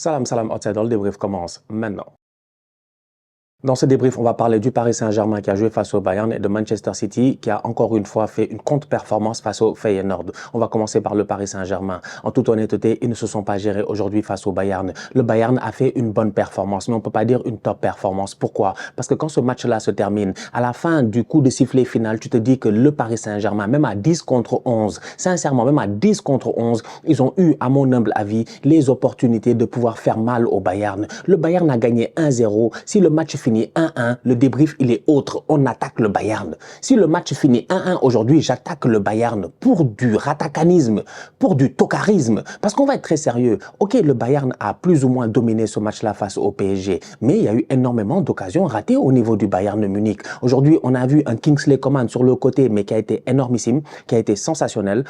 Salam, salam, outsider, le débrief commence maintenant. Dans ce débrief, on va parler du Paris Saint-Germain qui a joué face au Bayern et de Manchester City qui a encore une fois fait une contre-performance face au Feyenoord. On va commencer par le Paris Saint-Germain. En toute honnêteté, ils ne se sont pas gérés aujourd'hui face au Bayern. Le Bayern a fait une bonne performance, mais on ne peut pas dire une top performance. Pourquoi? Parce que quand ce match-là se termine, à la fin du coup de sifflet final, tu te dis que le Paris Saint-Germain, même à 10 contre 11, sincèrement, même à 10 contre 11, ils ont eu, à mon humble avis, les opportunités de pouvoir faire mal au Bayern. Le Bayern a gagné 1-0. Si le match finit 1-1, le débrief, il est autre. On attaque le Bayern. Si le match finit 1-1 aujourd'hui, j'attaque le Bayern pour du ratacanisme, pour du tocarisme. Parce qu'on va être très sérieux. Ok, le Bayern a plus ou moins dominé ce match-là face au PSG, mais il y a eu énormément d'occasions ratées au niveau du Bayern Munich. Aujourd'hui, on a vu un Kingsley Coman sur le côté, mais qui a été énormissime, qui a été sensationnel.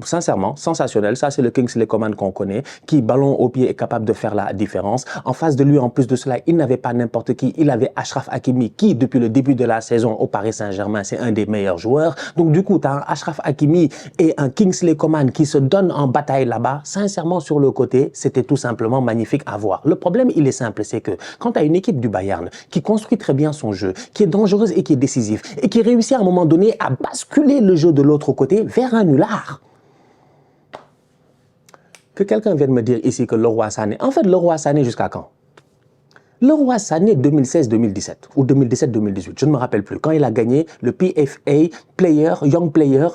Sincèrement, sensationnel. Ça, c'est le Kingsley Coman qu'on connaît, qui, ballon au pied, est capable de faire la différence. En face de lui, en plus de cela, il n'avait pas n'importe qui. Il avait Achraf Hakimi, qui, depuis le début de la saison au Paris Saint-Germain, c'est un des meilleurs joueurs. Donc, du coup, tu as un Achraf Hakimi et un Kingsley Coman qui se donnent en bataille là-bas. Sincèrement, sur le côté, c'était tout simplement magnifique à voir. Le problème, il est simple, c'est que quand tu as une équipe du Bayern qui construit très bien son jeu, qui est dangereuse et qui est décisif, et qui réussit à un moment donné à basculer le jeu de l'autre côté vers un nulard. Que quelqu'un vienne me dire ici que Leroy Sané... En fait, Leroy Sané jusqu'à quand? Leroy Sané 2016-2017 ou 2017-2018, je ne me rappelle plus, quand il a gagné le PFA Young Player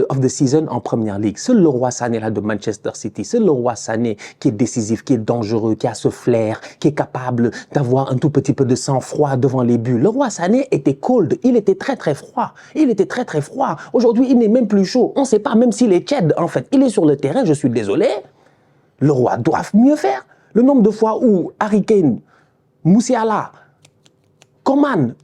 of the Season en Première Ligue. C'est Leroy Sané là de Manchester City, c'est Leroy Sané qui est décisif, qui est dangereux, qui a ce flair, qui est capable d'avoir un tout petit peu de sang-froid devant les buts. Leroy Sané était cold, il était très très froid, il était très très froid. Aujourd'hui, il n'est même plus chaud, on ne sait pas même s'il est tiède en fait. Il est sur le terrain, je suis désolé, Leroy doit mieux faire. Le nombre de fois où Harry Kane, Musiala, Coman,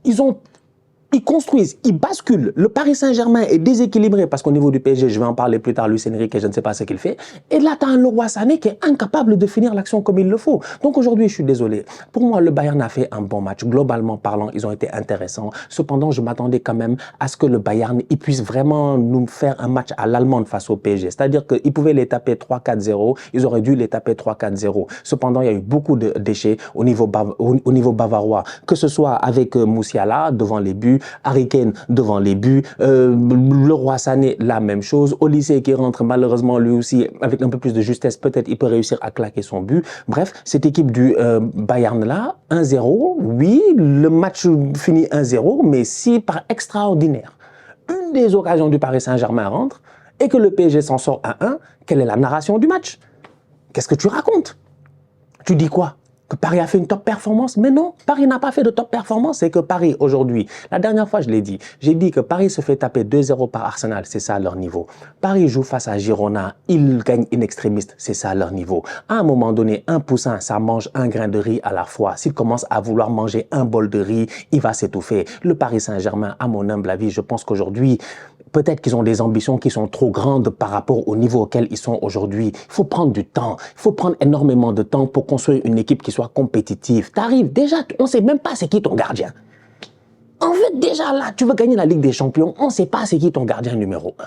ils construisent, ils basculent. Le Paris Saint-Germain est déséquilibré parce qu'au niveau du PSG, je vais en parler plus tard, Luis Enrique, je ne sais pas ce qu'il fait. Et là, tu as un Leroy Sané qui est incapable de finir l'action comme il le faut. Donc aujourd'hui, je suis désolé. Pour moi, le Bayern a fait un bon match. Globalement parlant, ils ont été intéressants. Cependant, je m'attendais quand même à ce que le Bayern il puisse vraiment nous faire un match à l'allemande face au PSG. C'est-à-dire qu'ils pouvaient les taper 3-4-0. Ils auraient dû les taper 3-4-0. Cependant, il y a eu beaucoup de déchets au niveau bavarois. Que ce soit avec Musiala devant les buts, Harry Kane devant les buts, Leroy Sané, la même chose. Olysée qui rentre malheureusement lui aussi avec un peu plus de justesse, peut-être il peut réussir à claquer son but. Bref, cette équipe du Bayern là, 1-0, oui, le match finit 1-0, mais si par extraordinaire, une des occasions du Paris Saint-Germain rentre et que le PSG s'en sort à 1, quelle est la narration du match? Qu'est-ce que tu racontes? Tu dis quoi? Que Paris a fait une top performance? Mais non, Paris n'a pas fait de top performance. C'est que Paris, aujourd'hui, la dernière fois, je l'ai dit, j'ai dit que Paris se fait taper 2-0 par Arsenal, c'est ça leur niveau. Paris joue face à Girona, ils gagnent in extremis, c'est ça leur niveau. À un moment donné, un poussin, ça mange un grain de riz à la fois. S'il commence à vouloir manger un bol de riz, il va s'étouffer. Le Paris Saint-Germain, à mon humble avis, je pense qu'aujourd'hui, peut-être qu'ils ont des ambitions qui sont trop grandes par rapport au niveau auquel ils sont aujourd'hui. Il faut prendre du temps. Il faut prendre énormément de temps pour construire une équipe qui soit compétitive. T'arrives, déjà, on ne sait même pas c'est qui ton gardien. En fait, déjà là, tu veux gagner la Ligue des Champions, on ne sait pas c'est qui ton gardien numéro 1.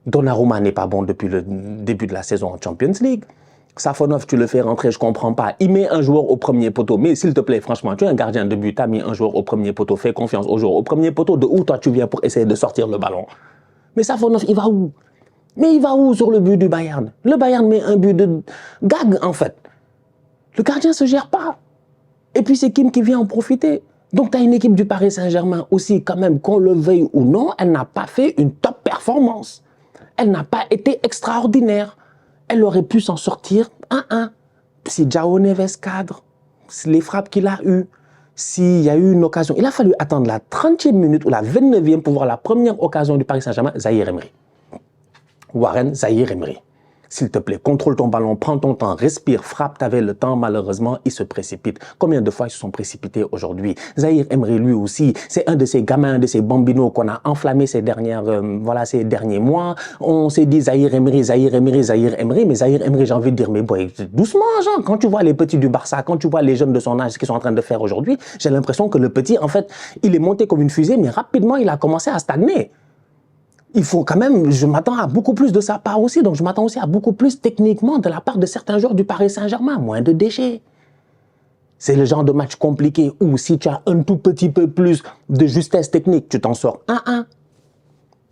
Donnarumma n'est pas bon depuis le début de la saison en Champions League. Safonov, tu le fais rentrer, je comprends pas. Il met un joueur au premier poteau. Mais s'il te plaît, franchement, tu es un gardien de but, tu as mis un joueur au premier poteau. Fais confiance au joueur au premier poteau. De où toi tu viens pour essayer de sortir le ballon? Mais Safonov, il va où? Mais il va où sur le but du Bayern? Le Bayern met un but de gag, en fait. Le gardien ne se gère pas. Et puis c'est Kim qui vient en profiter. Donc tu as une équipe du Paris Saint-Germain aussi, quand même, qu'on le veuille ou non, elle n'a pas fait une top performance. Elle n'a pas été extraordinaire. Elle aurait pu s'en sortir 1-1. Si João Neves cadre, les frappes qu'il a eues, s'il y a eu une occasion. Il a fallu attendre la 30e minute ou la 29e pour voir la première occasion du Paris Saint-Germain, Zahir Emery. Warren Zahir Emery. S'il te plaît, contrôle ton ballon, prends ton temps, respire, frappe, t'avais le temps, malheureusement, il se précipite. Combien de fois ils se sont précipités aujourd'hui? Zahir Emery, lui aussi, c'est un de ces gamins, un de ces bambinos qu'on a enflammé ces derniers mois. On s'est dit Zahir Emery, Zahir Emery, Zahir Emery, mais Zahir Emery, j'ai envie de dire, mais boy, doucement, genre, quand tu vois les petits du Barça, quand tu vois les jeunes de son âge, ce qu'ils sont en train de faire aujourd'hui, j'ai l'impression que le petit, en fait, il est monté comme une fusée, mais rapidement, il a commencé à stagner. il faut quand même, je m'attends à beaucoup plus de sa part aussi, donc je m'attends aussi à beaucoup plus techniquement de la part de certains joueurs du Paris Saint-Germain, moins de déchets. C'est le genre de match compliqué où si tu as un tout petit peu plus de justesse technique, tu t'en sors 1-1.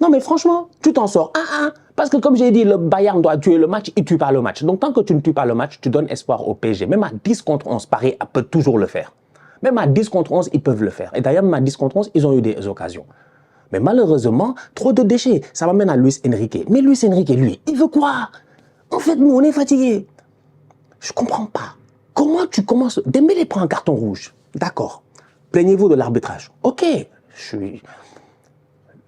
Non mais franchement, tu t'en sors 1-1. Parce que comme j'ai dit, le Bayern doit tuer le match, il ne tue pas le match. Donc tant que tu ne tues pas le match, tu donnes espoir au PSG. Même à 10 contre 11, Paris peut toujours le faire. Même à 10 contre 11, ils peuvent le faire. Et d'ailleurs, même à 10 contre 11, ils ont eu des occasions. Mais malheureusement, trop de déchets. Ça m'amène à Luis Enrique. Mais Luis Enrique, lui, il veut quoi? En fait, nous, on est fatigués. Je ne comprends pas. Comment tu commences... Dembélé prend un carton rouge. D'accord. Plaignez-vous de l'arbitrage. Ok.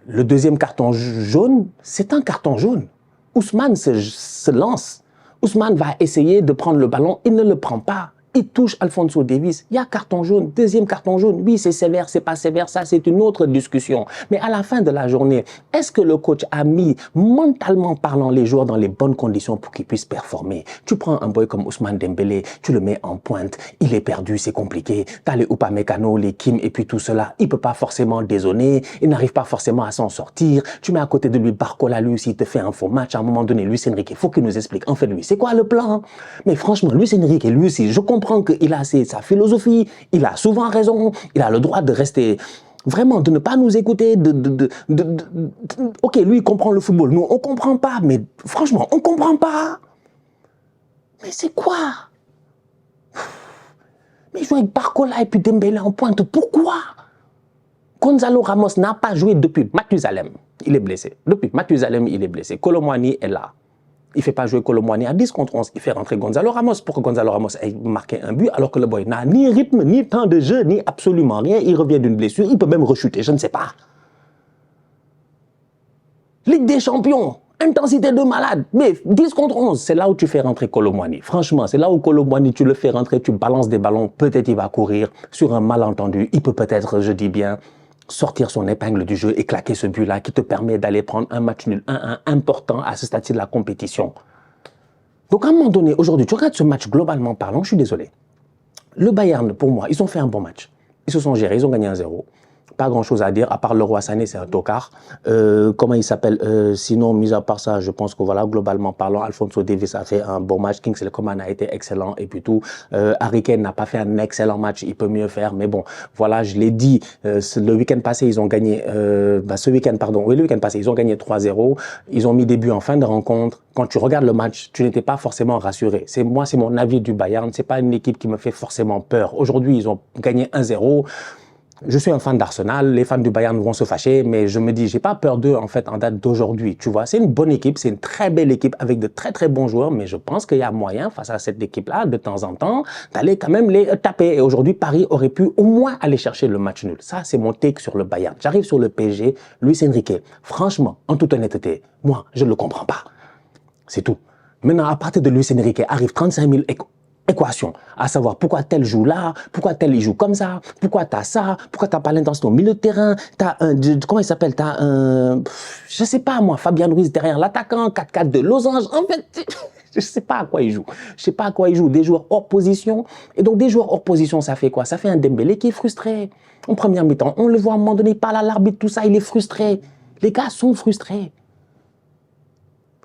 Le deuxième carton jaune, c'est un carton jaune. Ousmane se lance. Ousmane va essayer de prendre le ballon. Il ne le prend pas. Il touche Alphonso Davies. Il y a carton jaune, deuxième carton jaune. Oui, c'est sévère, c'est pas sévère, ça c'est une autre discussion. Mais à la fin de la journée, est-ce que le coach a mis, mentalement parlant, les joueurs dans les bonnes conditions pour qu'ils puissent performer? Tu prends un boy comme Ousmane Dembélé, tu le mets en pointe, il est perdu, c'est compliqué. T'as les Upamecano, les Kim et puis tout cela. Il peut pas forcément dézonner, il n'arrive pas forcément à s'en sortir. Tu mets à côté de lui Barcola, lui aussi, il te fait un faux match. À un moment donné, Luis Enrique, il faut qu'il nous explique. En fait, lui, c'est quoi le plan? Mais franchement, Luis Enrique, lui aussi, je comprends qu'il a sa philosophie, il a souvent raison, il a le droit de rester, vraiment, de ne pas nous écouter, ok, lui, il comprend le football, nous, on ne comprend pas, mais franchement, on ne comprend pas. Mais c'est quoi? Mais jouer avec Barcola et puis Dembélé en pointe, pourquoi? Gonzalo Ramos n'a pas joué depuis Mathusalem, il est blessé. Depuis Mathusalem, il est blessé. Kolo Muani est là. Il ne fait pas jouer Kolo Muani à 10 contre 11. Il fait rentrer Gonzalo Ramos pour que Gonzalo Ramos ait marqué un but, alors que le boy n'a ni rythme, ni temps de jeu, ni absolument rien. Il revient d'une blessure. Il peut même rechuter, je ne sais pas. Ligue des champions, intensité de malade. Mais 10 contre 11, c'est là où tu fais rentrer Kolo Muani. Franchement, c'est là où Kolo Muani, tu le fais rentrer, tu balances des ballons. Peut-être il va courir sur un malentendu. Il peut peut-être, je dis bien, sortir son épingle du jeu et claquer ce but-là qui te permet d'aller prendre un match nul 1-1 important à ce stade de la compétition. Donc à un moment donné, aujourd'hui, tu regardes ce match globalement parlant, je suis désolé. Le Bayern, pour moi, ils ont fait un bon match. Ils se sont gérés, ils ont gagné 1-0. Pas grand-chose à dire, à part Leroy Sané, c'est un tocard. Comment il s'appelle sinon, mis à part ça, je pense que voilà, globalement parlant, Alphonso Davies a fait un bon match. Kingsley Coman a été excellent et puis tout. Harry Kane n'a pas fait un excellent match, il peut mieux faire. Mais bon, voilà, je l'ai dit, le week-end passé, ils ont gagné, ce week-end, pardon, oui, le week-end passé, ils ont gagné 3-0. Ils ont mis des buts en fin de rencontre. Quand tu regardes le match, tu n'étais pas forcément rassuré. Moi, c'est mon avis du Bayern. C'est pas une équipe qui me fait forcément peur. Aujourd'hui, ils ont gagné 1-0. Je suis un fan d'Arsenal, les fans du Bayern vont se fâcher, mais je me dis, j'ai pas peur d'eux en fait en date d'aujourd'hui. Tu vois, c'est une bonne équipe, c'est une très belle équipe avec de très très bons joueurs, mais je pense qu'il y a moyen face à cette équipe-là, de temps en temps, d'aller quand même les taper. Et aujourd'hui, Paris aurait pu au moins aller chercher le match nul. Ça, c'est mon take sur le Bayern. J'arrive sur le PSG, Luis Enrique. Franchement, en toute honnêteté, moi, je ne le comprends pas. C'est tout. Maintenant, à partir de Luis Enrique, arrive 35 000 équation, à savoir pourquoi tel joue là, pourquoi tel il joue comme ça, pourquoi t'as ça, pourquoi t'as pas l'intensité au milieu de terrain, t'as un, comment il s'appelle, t'as un, je sais pas moi, Fabien Ruiz derrière l'attaquant, 4-4 de losange, en fait, je sais pas à quoi il joue, je sais pas à quoi il joue, des joueurs hors position, et donc des joueurs hors position, ça fait quoi? Ça fait un Dembélé qui est frustré, en première mi-temps, on le voit à un moment donné, il parle à l'arbitre, tout ça, il est frustré, les gars sont frustrés,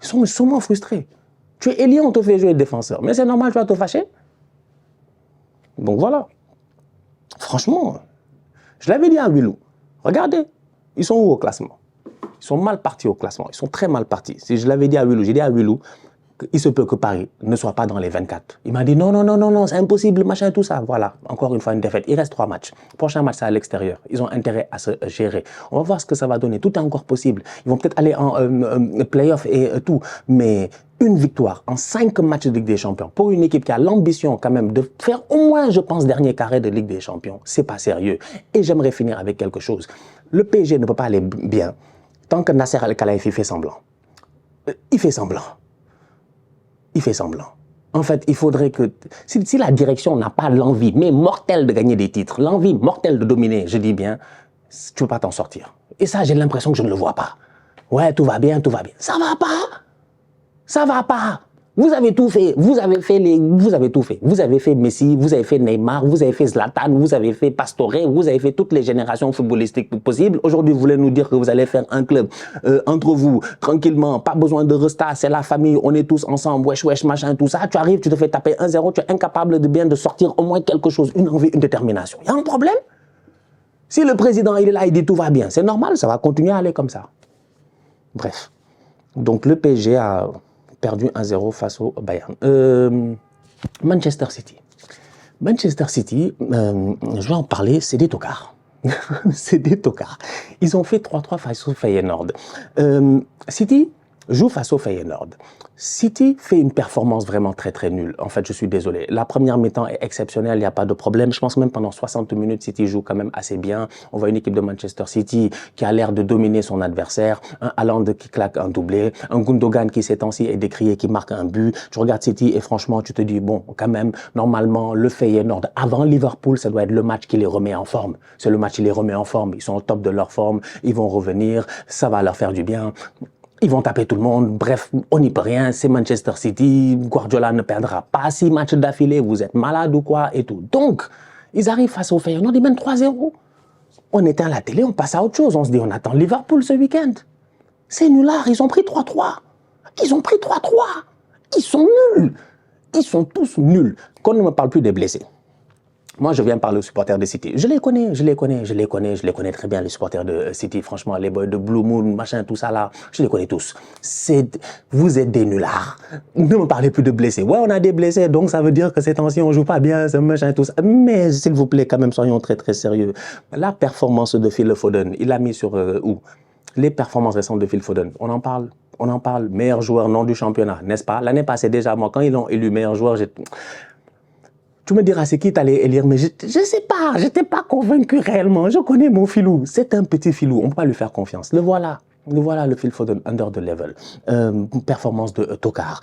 ils sont sûrement frustrés. Tu es ailier, on te fait jouer défenseur. Mais c'est normal, tu vas te fâcher. Donc voilà. Franchement, je l'avais dit à Willou. Regardez, ils sont où au classement? Ils sont mal partis au classement. Ils sont très mal partis. Si je l'avais dit à Willou, j'ai dit à Willou qu'il se peut que Paris ne soit pas dans les 24. Il m'a dit non, non, non, non, non, c'est impossible, machin, tout ça. Voilà, encore une fois, une défaite. Il reste 3 matchs. Prochain match, c'est à l'extérieur. Ils ont intérêt à se gérer. On va voir ce que ça va donner. Tout est encore possible. Ils vont peut-être aller en play-off et tout. Mais une victoire en 5 matchs de Ligue des Champions pour une équipe qui a l'ambition quand même de faire au moins, je pense, dernier carré de Ligue des Champions, c'est pas sérieux. Et j'aimerais finir avec quelque chose. Le PSG ne peut pas aller bien tant que Nasser Al-Khelaifi fait semblant. Il fait semblant. Il fait semblant. En fait, il faudrait que... Si la direction n'a pas l'envie, mais mortelle de gagner des titres, l'envie mortelle de dominer, je dis bien, tu ne peux pas t'en sortir. Et ça, j'ai l'impression que je ne le vois pas. Ouais, tout va bien, tout va bien. Ça va pas. Ça va pas. Vous avez tout fait, vous avez tout fait. Vous avez fait Messi, vous avez fait Neymar, vous avez fait Zlatan, vous avez fait Pastore, vous avez fait toutes les générations footballistiques possibles. Aujourd'hui, vous voulez nous dire que vous allez faire un club entre vous, tranquillement, pas besoin de resta, c'est la famille, on est tous ensemble, wesh, wesh, machin, tout ça. Tu arrives, tu te fais taper 1-0, tu es incapable de sortir au moins quelque chose, une envie, une détermination. Il y a un problème? Si le président, il est là, il dit tout va bien, c'est normal, ça va continuer à aller comme ça. Bref. Donc, le PSG a perdu 1-0 face au Bayern. Manchester City. Manchester City, je vais en parler, c'est des tocards. C'est des tocards. Ils ont fait 3-3 face au Feyenoord. City joue face au Feyenoord. City fait une performance vraiment très très nulle. En fait, je suis désolé. La première mi-temps est exceptionnelle, il n'y a pas de problème. Je pense même pendant 60 minutes, City joue quand même assez bien. On voit une équipe de Manchester City qui a l'air de dominer son adversaire. Un Haaland qui claque un doublé. Un Gundogan qui ces temps-ci est décrié, qui marque un but. Tu regardes City et franchement, tu te dis, bon, quand même, normalement, le Feyenoord, avant Liverpool, ça doit être le match qui les remet en forme. C'est le match qui les remet en forme. Ils sont au top de leur forme. Ils vont revenir. Ça va leur faire du bien. Ils vont taper tout le monde. Bref, on n'y peut rien. C'est Manchester City. Guardiola ne perdra pas 6 matchs d'affilée. Vous êtes malade ou quoi et tout. Donc, ils arrivent face au Feyenoord. Ils mènent 3-0. On éteint la télé, on passe à autre chose. On se dit, on attend Liverpool ce week-end. C'est nulard. Ils ont pris 3-3. Ils ont pris 3-3. Ils sont nuls. Ils sont tous nuls. Qu'on ne me parle plus des blessés. Moi, je viens parler aux supporters de City. Je les connais très bien, les supporters de City. Franchement, les boys de Blue Moon, machin, tout ça là, je les connais tous. Vous êtes des nullards. Ne me parlez plus de blessés. Ouais, on a des blessés, donc ça veut dire que ces temps-ci, on joue pas bien, ce machin, tout ça. Mais s'il vous plaît, quand même, soyons très très sérieux. La performance de Phil Foden, il l'a mis sur où? Les performances récentes de Phil Foden, on en parle. On en parle. Meilleur joueur non du championnat, n'est-ce pas? L'année passée déjà, moi, quand ils l'ont élu meilleur joueur, tu me diras c'est qui t'allais élire, mais je sais pas, j'étais pas convaincu réellement. Je connais mon filou, c'est un petit filou, on peut pas lui faire confiance. Le voilà le Phil Foden under the level. Performance de Tokar.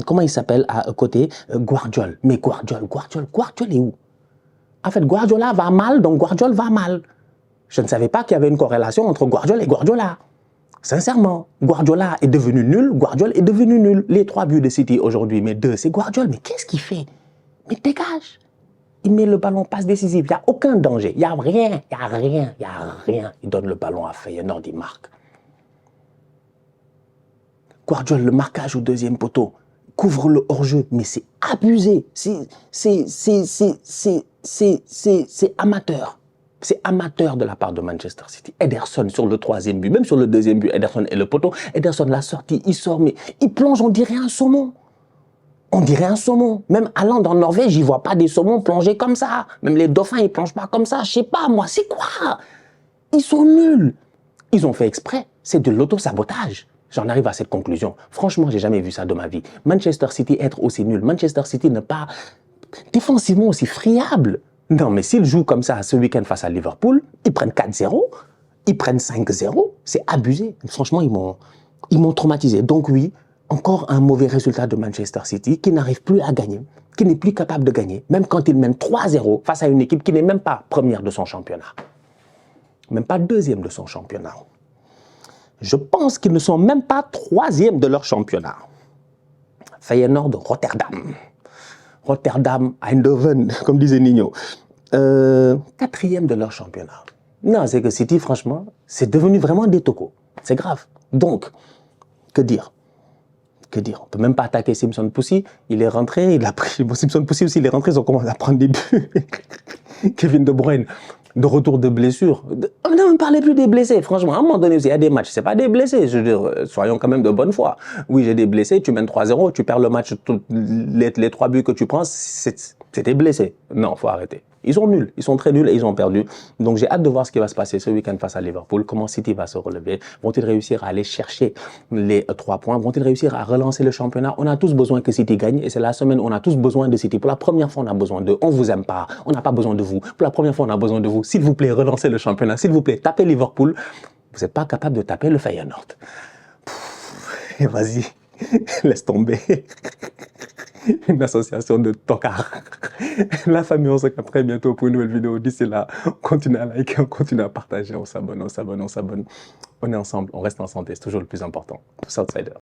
Comment il s'appelle à côté? Guardiola. Mais Guardiola est où? En fait, Guardiola va mal, donc Guardiola va mal. Je ne savais pas qu'il y avait une corrélation entre Guardiola et Guardiola. Sincèrement, Guardiola est devenu nul, Guardiola est devenu nul. Les 3 buts de City aujourd'hui, mais 2, c'est Guardiola. Mais qu'est-ce qu'il fait? Mais dégage. Il met le ballon, passe décisive. Il n'y a aucun danger. Il n'y a rien. Il donne le ballon à Feyenoord, il marque. Guardiola, le marquage au deuxième poteau. Couvre le hors-jeu. Mais c'est abusé. C'est amateur. C'est amateur de la part de Manchester City. Ederson sur le 3e but, même sur le 2e but, Ederson et le poteau. Ederson l'a sorti, il sort, mais il plonge, on dirait un saumon. On dirait un saumon. Même allant en Norvège, j'y vois pas des saumons plonger comme ça. Même les dauphins, ils plongent pas comme ça. Je sais pas, moi, c'est quoi? Ils sont nuls. Ils ont fait exprès. C'est de l'auto-sabotage. J'en arrive à cette conclusion. Franchement, j'ai jamais vu ça de ma vie. Manchester City être aussi nul. Manchester City ne pas défensivement aussi friable. Non, mais s'ils jouent comme ça ce week-end face à Liverpool, ils prennent 4-0, ils prennent 5-0. C'est abusé. Franchement, ils m'ont traumatisé. Donc oui, encore un mauvais résultat de Manchester City qui n'arrive plus à gagner, qui n'est plus capable de gagner, même quand il mène 3-0 face à une équipe qui n'est même pas première de son championnat, même pas deuxième de son championnat. Je pense qu'ils ne sont même pas 3e de leur championnat. Feyenoord, Rotterdam. Rotterdam, Eindhoven, comme disait Nino. 4e de leur championnat. Non, c'est que City, franchement, c'est devenu vraiment des tocos. C'est grave. Donc, que dire? Que dire? On peut même pas attaquer Simpson Pussy. Il est rentré, il a pris... Bon, Simpson Pussy aussi, il est rentré, ils ont commencé à prendre des buts. Kevin De Bruyne, de retour de blessure. On ne parlez plus des blessés, franchement. À un moment donné, il y a des matchs, c'est pas des blessés. Je veux dire, soyons quand même de bonne foi. Oui, j'ai des blessés, tu mènes 3-0, tu perds le match, les 3 buts que tu prends, c'était blessé. Non, faut arrêter. Ils sont nuls, ils sont très nuls et ils ont perdu. Donc j'ai hâte de voir ce qui va se passer ce week-end face à Liverpool. Comment City va se relever? Vont-ils réussir à aller chercher les 3 points? Vont-ils réussir à relancer le championnat? On a tous besoin que City gagne et c'est la semaine où on a tous besoin de City. Pour la première fois, on a besoin d'eux. On vous aime pas, on n'a pas besoin de vous. Pour la première fois, on a besoin de vous. S'il vous plaît, relancez le championnat. S'il vous plaît, tapez Liverpool. Vous n'êtes pas capable de taper le Feyenoord. Et vas-y, laisse tomber. Une association de tocards. La famille, on se retrouve très bientôt pour une nouvelle vidéo. D'ici là, on continue à liker, on continue à partager, on s'abonne. On est ensemble, on reste en santé, c'est toujours le plus important. Tous outsiders.